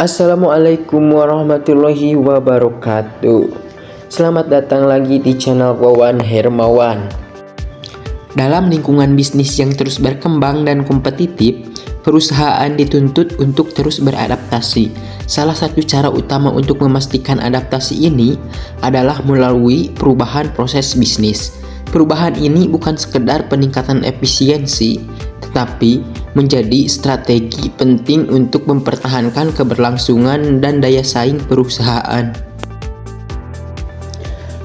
Assalamualaikum warahmatullahi wabarakatuh. Selamat datang lagi di channel Wawan Hermawan. Dalam lingkungan bisnis yang terus berkembang dan kompetitif, perusahaan dituntut untuk terus beradaptasi. Salah satu cara utama untuk memastikan adaptasi ini adalah melalui perubahan proses bisnis. Perubahan ini bukan sekedar peningkatan efisiensi, tetapi menjadi strategi penting untuk mempertahankan keberlangsungan dan daya saing perusahaan.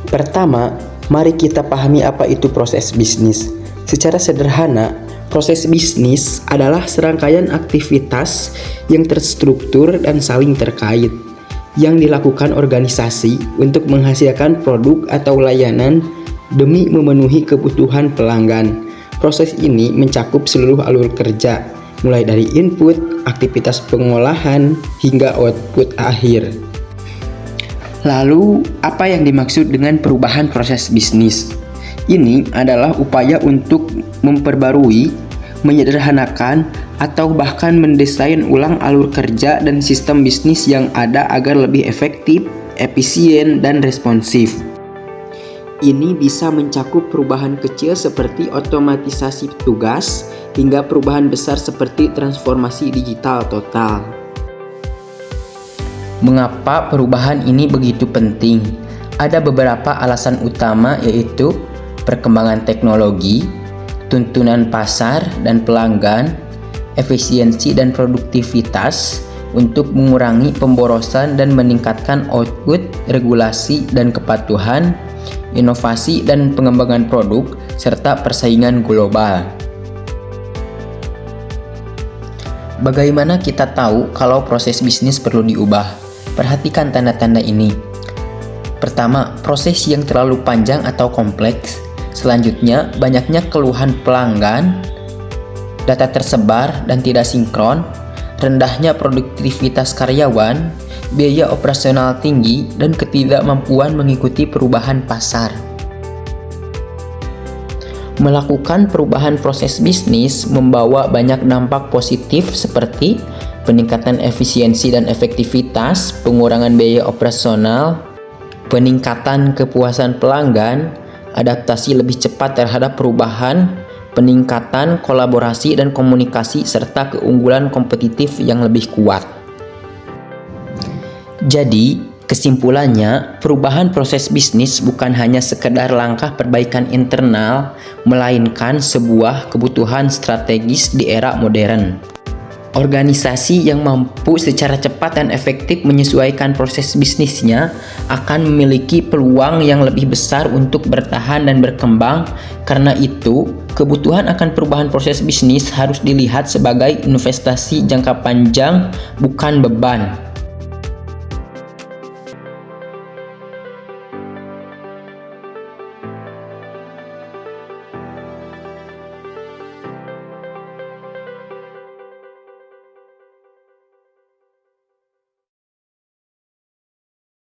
Pertama, mari kita pahami apa itu proses bisnis. Secara sederhana, proses bisnis adalah serangkaian aktivitas yang terstruktur dan saling terkait, yang dilakukan organisasi untuk menghasilkan produk atau layanan demi memenuhi kebutuhan pelanggan. Proses ini mencakup seluruh alur kerja, mulai dari input, aktivitas pengolahan, hingga output akhir. Lalu, apa yang dimaksud dengan perubahan proses bisnis? Ini adalah upaya untuk memperbarui, menyederhanakan, atau bahkan mendesain ulang alur kerja dan sistem bisnis yang ada agar lebih efektif, efisien, dan responsif. Ini bisa mencakup perubahan kecil seperti otomatisasi tugas hingga perubahan besar seperti transformasi digital total. Mengapa perubahan ini begitu penting? Ada beberapa alasan utama, yaitu perkembangan teknologi, tuntunan pasar dan pelanggan, efisiensi dan produktivitas untuk mengurangi pemborosan dan meningkatkan output, regulasi dan kepatuhan, inovasi dan pengembangan produk, serta persaingan global. Bagaimana kita tahu kalau proses bisnis perlu diubah? Perhatikan tanda-tanda ini. Pertama, proses yang terlalu panjang atau kompleks. Selanjutnya, banyaknya keluhan pelanggan, data tersebar dan tidak sinkron, rendahnya produktivitas karyawan, biaya operasional tinggi, dan ketidakmampuan mengikuti perubahan pasar. Melakukan perubahan proses bisnis membawa banyak dampak positif seperti peningkatan efisiensi dan efektivitas, pengurangan biaya operasional, peningkatan kepuasan pelanggan, adaptasi lebih cepat terhadap perubahan, peningkatan kolaborasi dan komunikasi, serta keunggulan kompetitif yang lebih kuat. Jadi, kesimpulannya, perubahan proses bisnis bukan hanya sekedar langkah perbaikan internal, melainkan sebuah kebutuhan strategis di era modern. Organisasi yang mampu secara cepat dan efektif menyesuaikan proses bisnisnya akan memiliki peluang yang lebih besar untuk bertahan dan berkembang. Karena itu, kebutuhan akan perubahan proses bisnis harus dilihat sebagai investasi jangka panjang, bukan beban.